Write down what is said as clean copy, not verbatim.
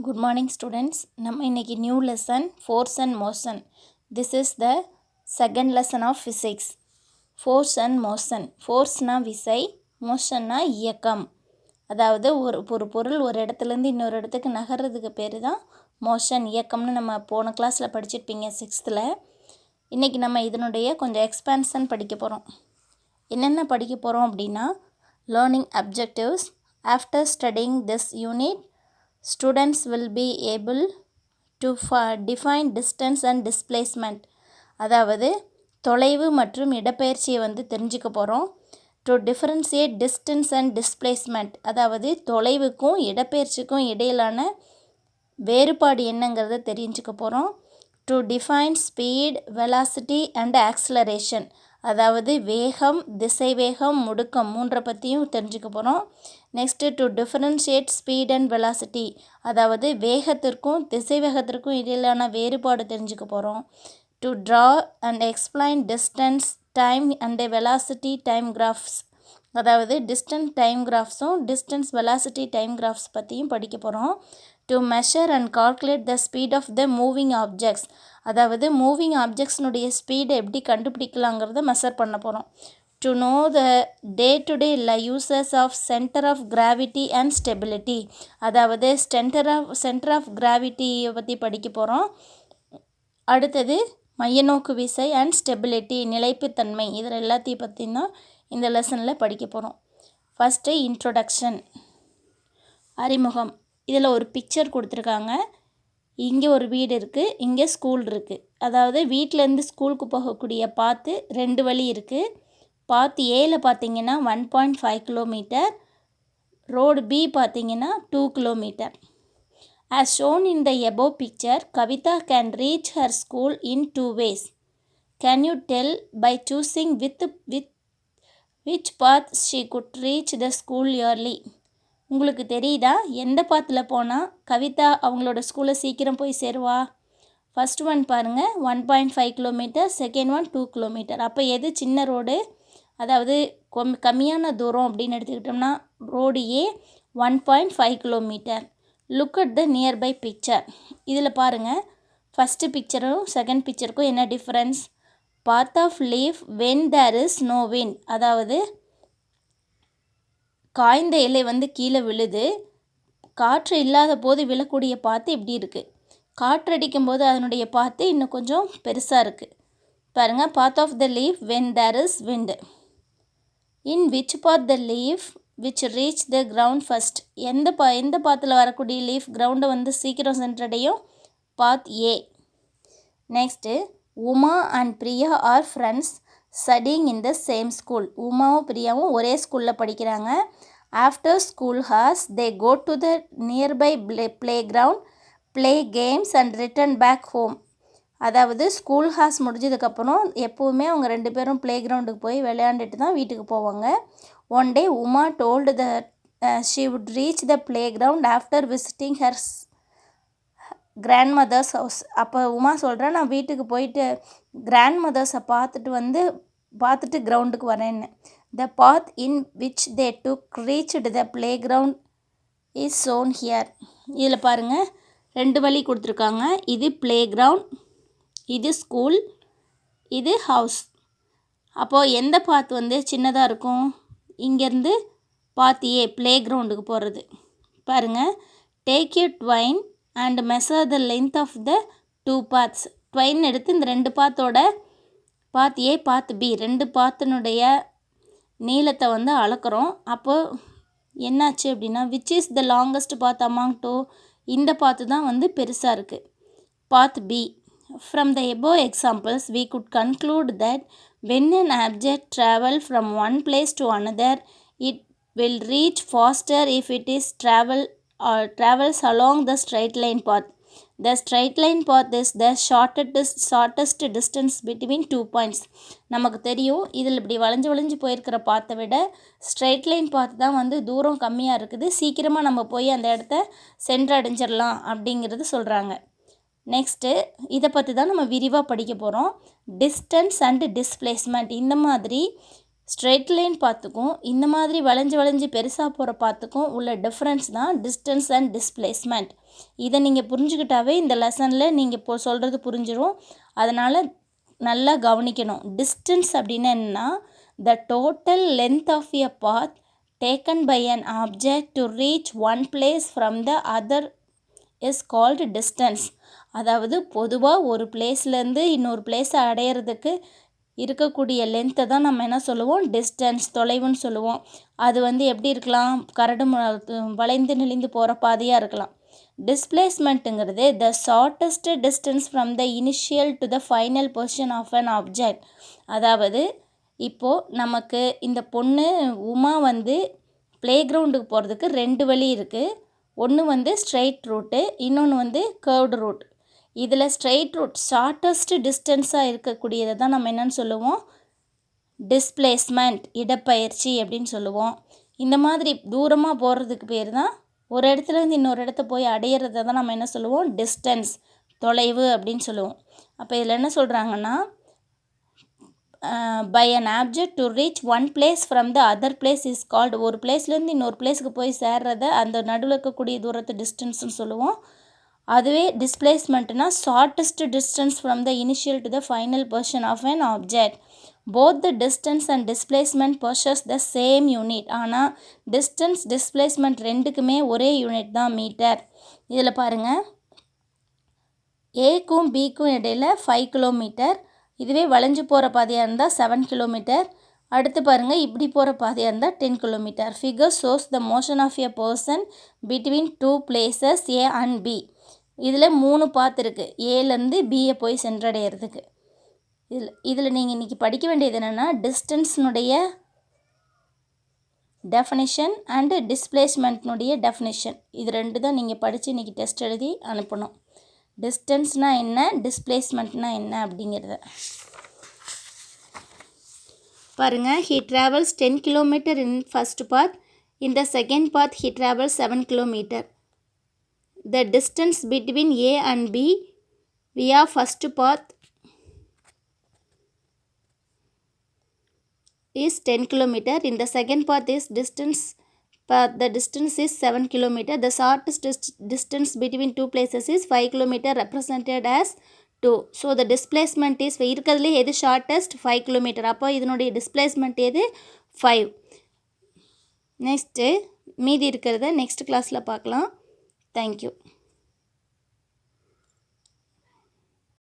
Good morning students. நம்ம இன்னைக்கு new lesson force and motion. This is the second lesson of physics. Force and motion. ஃபோர்ஸ்னா விசை, மோஷன்னா இயக்கம். அதாவது ஒரு பொருள் ஒரு இடத்துலேருந்து இன்னொரு இடத்துக்கு நகர்றதுக்கு பேர் தான் மோஷன், இயக்கம்னு நம்ம போன கிளாஸில் படிச்சிருப்பீங்க 6th. இன்றைக்கி நம்ம இதனுடைய கொஞ்சம் எக்ஸ்பான்ஷன் படிக்க போகிறோம். என்னென்ன படிக்க போகிறோம் அப்படின்னா, learning objectives. After studying this unit, students will be able to define distance and displacement. அதாவது தொலைவு மற்றும் இடப்பெயர்ச்சியை தெரிஞ்சுக்க போகிறோம். to differentiate distance and displacement, அதாவது தொலைவுக்கும் இடப்பெயர்ச்சிக்கும் இடையிலான வேறுபாடு என்னங்கிறத தெரிஞ்சுக்க போகிறோம். to define speed, velocity and acceleration, அதாவது வேகம், திசைவேகம், முடுக்கம் மூன்றை பற்றியும் தெரிஞ்சுக்க போகிறோம். Next to differentiate speed and velocity, அதாவது வேகத்திற்கும் திசைவேகத்திற்கும் இடையிலான வேறுபாடு தெரிஞ்சுக்க போகிறோம். To draw and explain distance, time and velocity time graphs, அதாவது டிஸ்டன்ஸ் டைம் கிராஃப்ஸும் டிஸ்டன்ஸ் வெலாசிட்டி டைம் கிராஃப்ஸ் பற்றியும் படிக்க போகிறோம். To measure and calculate the speed of the moving objects, அதாவது மூவிங் ஆப்ஜெக்ட்ஸ்னுடைய ஸ்பீடை எப்படி கண்டுபிடிக்கலாங்கிறத மெஷர் பண்ண போகிறோம். To know the day to day uses of centre of gravity and stability, அதாவது சென்டர் ஆஃப் கிராவிட்டியை பற்றி படிக்க போகிறோம். அடுத்தது மையநோக்கு விசை அண்ட் ஸ்டெபிலிட்டி, நிலைப்புத்தன்மை, இதில் எல்லாத்தையும் பற்றி தான் இந்த லெசனில் படிக்க போகிறோம். ஃபஸ்ட்டு இன்ட்ரொடக்ஷன், அறிமுகம். இதில் ஒரு பிக்சர் கொடுத்துருக்காங்க. இங்கே ஒரு வீடு இருக்குது, இங்கே ஸ்கூல் இருக்குது. அதாவது வீட்டிலேருந்து ஸ்கூலுக்கு போகக்கூடிய பாத்து 2 வழி இருக்குது. பாத் ஏல பார்த்தீங்கன்னா 1.5 கிலோமீட்டர், ரோடு பி பார்த்தீங்கன்னா 2 kilometre. As shown in the above picture, Kavita can reach her school in 2 ways. Can you tell by choosing which path she could reach the school early? உங்களுக்கு தெரியுதா எந்த பாத்தில் போனால் கவிதா அவங்களோட ஸ்கூலை சீக்கிரம் போய் சேருவா? ஃபஸ்ட் ஒன் பாருங்கள், 1.5 கிலோமீட்டர், செகண்ட் ஒன் 2 கிலோமீட்டர். அப்போ எது சின்ன ரோடு, அதாவது கம்மியான தூரம் அப்படின்னு எடுத்துக்கிட்டோம்னா road A 1.5 kilometre. Look at the nearby picture. இதில் பாருங்கள், ஃபஸ்ட்டு பிக்சரும் செகண்ட் பிக்சருக்கும் என்ன difference? Path of leaf when there is no wind, அதாவது காய்ந்த இலை கீழே விழுது, காற்று இல்லாத போது விழக்கூடிய பாத்து இப்படி இருக்குது. காற்றடிக்கும் போது அதனுடைய பாத்து இன்னும் கொஞ்சம் பெருசாக இருக்குது. பாருங்கள், path of the leaf when there is wind. In which path the leaf which reach the ground first, எந்த பாத்தில் வரக்கூடிய லீஃப் கிரவுண்டை சீக்கிரம் சென்றடையும்? Path A. Next, Uma and Priya are friends studying in the same school. உமாவும் பிரியாவும் ஒரே ஸ்கூலில் படிக்கிறாங்க. After school hours they go to the nearby play ground, play games and return back home. அதாவது ஸ்கூல் ஹார்ஸ் முடிஞ்சதுக்கப்புறம் எப்போவுமே அவங்க 2 பேரும் ப்ளே கிரவுண்டுக்கு போய் விளையாண்டுட்டு தான் வீட்டுக்கு போவாங்க. One day Uma told the she would reach the play ground after visiting her grandmother's house. அப்போ உமா சொல்கிறா, நான் வீட்டுக்கு போயிட்டு கிராண்ட் மதர்ஸை பார்த்துட்டு கிரவுண்டுக்கு வரேன்னு. The path in which they took reached the play ground is shown here. இதில் பாருங்கள், 2 வழி கொடுத்துருக்காங்க. இது ப்ளே கிரவுண்ட், இது ஸ்கூல், இது ஹவுஸ். அப்போது எந்த பாத் சின்னதாக இருக்கும்? இங்கேருந்து பாத் ஏ ப்ளே கிரவுண்டுக்கு போகிறது. பாருங்கள், take you twine and measure the length of the 2 paths. Twine எடுத்து இந்த 2 பாத்தோட, பாத் ஏ பாத் பி 2 பாத்தினுடைய நீளத்தை அளக்கிறோம். அப்போது என்னாச்சு அப்படின்னா, which is the longest path among two, இந்த பாத்து தான் பெருசாக இருக்குது, path B. From the above examples we could conclude that when an object travel from one place to another, it will reach faster if it is travels along the straight line path. The straight line path is the shortest distance between 2 points. நமக்கு தெரியும், இதில் இப்படி வளைஞ்சு போயிருக்கிற பாத்தை விட straight line path தான் தூரம் கம்மியாக இருக்குது, சீக்கிரமாக நம்ம போய் அந்த இடத்த சென்றடைஞ்சிடலாம் அப்படிங்கிறது சொல்கிறாங்க. நெக்ஸ்ட்டு இதை பற்றி தான் நம்ம விரிவாக படிக்க போகிறோம். Distance and displacement. இந்த மாதிரி ஸ்ட்ரெயிட் லைன் பாத்துக்கும் இந்த மாதிரி வளைஞ்சு வளைஞ்சு பெருசாக போகிற பாத்துக்கும் உள்ள டிஃப்ரென்ஸ் தான் டிஸ்டன்ஸ் அண்ட் டிஸ்பிளேஸ்மெண்ட். இதை நீங்கள் புரிஞ்சுக்கிட்டாவே இந்த லெசனில் நீங்கள் இப்போ சொல்கிறது புரிஞ்சிடும். அதனால் நல்லா கவனிக்கணும். டிஸ்டன்ஸ் அப்படின்னா என்னன்னா the total length of a path taken by an object to reach one place from the other is called distance. அதாவது பொதுவாக ஒரு பிளேஸ்லேருந்து இன்னொரு பிளேஸை அடையிறதுக்கு இருக்கக்கூடிய லென்த்தை தான் நம்ம என்ன சொல்லுவோம், டிஸ்டன்ஸ், தொலைவுன்னு சொல்லுவோம். அது எப்படி இருக்கலாம், கரடு வளைந்து நெளிந்து போகிற பாதையாக இருக்கலாம். டிஸ்பிளேஸ்மெண்ட்டுங்கிறது the shortest distance from the initial to the final position of an object. அதாவது இப்போது நமக்கு இந்த பொண்ணு உமா ப்ளே கிரவுண்டுக்கு போகிறதுக்கு 2 வழி இருக்குது. ஒன்று ஸ்ட்ரெயிட் ரூட்டு, இன்னொன்று கர்வ்டு ரூட். இதில் ஸ்ட்ரெயிட் ரூட் ஷார்ட்டஸ்ட் டிஸ்டன்ஸாக இருக்கக்கூடியதை தான் நம்ம என்னன்னு சொல்லுவோம், டிஸ்பிளேஸ்மெண்ட், இடப்பெயர்ச்சி அப்படின்னு சொல்லுவோம். இந்த மாதிரி தூரமாக போகிறதுக்கு பேர் தான், ஒரு இடத்துலேருந்து இன்னொரு இடத்த போய் அடையிறத தான் நம்ம என்ன சொல்லுவோம், டிஸ்டன்ஸ், தொலைவு அப்படின்னு சொல்லுவோம். அப்போ இதில் என்ன சொல்கிறாங்கன்னா by an object to reach one place from the other place is called. ஒரு பிளேஸ்லேருந்து இன்னொரு பிளேஸுக்கு போய் சேர்றத அந்த நடுவில் இருக்கக்கூடிய தூரத்தை டிஸ்டன்ஸ்னு சொல்லுவோம். அதுவே டிஸ்பிளேஸ்மெண்ட்னா shortest distance from the initial to the final position of an object. Both the distance and displacement possess the same unit. ஆனால் டிஸ்டன்ஸ், டிஸ்பிளேஸ்மெண்ட் ரெண்டுக்குமே ஒரே யூனிட் தான், மீட்டர். இதில் பாருங்கள், ஏக்கும் பிக்கும் இடையில் 5 கிலோமீட்டர். இதுவே வளைஞ்சு போகிற பாதையாக இருந்தால் 7 கிலோமீட்டர். அடுத்து பாருங்கள், இப்படி போகிற பாதையாக இருந்தால் 10 kilometre. Figure shows the motion of a person between 2 places A and B. இதில் 3 பாத் இருக்குது, ஏலேருந்து பியை போய் சென்றடைகிறதுக்கு. இதில் நீங்கள் இன்றைக்கி படிக்க வேண்டியது என்னென்னா, டிஸ்டன்ஸ்னுடைய டெஃபனிஷன் அண்டு டிஸ்பிளேஸ்மெண்ட்னுடைய டெஃபனிஷன். இது 2 தான் நீங்கள் படித்து இன்றைக்கி டெஸ்ட் எழுதி அனுப்பணும். டிஸ்டன்ஸ்னால் என்ன, டிஸ்பிளேஸ்மெண்ட்னால் என்ன அப்படிங்கிறத பாருங்கள். he travels 10 kilometer in first path. In the second path he travels 7 kilometer. The distance between A and B via first path is 10 kilometer. In the second path is the distance is 7 kilometer. The shortest distance between 2 places is 5 kilometer, represented as 2. So the displacement is, இருக்கிறதுலே எது shortest, 5 kilometre. அப்போ இதனுடைய displacement எது, 5. Next மீதி இருக்கிறத next கிளாஸில் பார்க்கலாம். Thank you.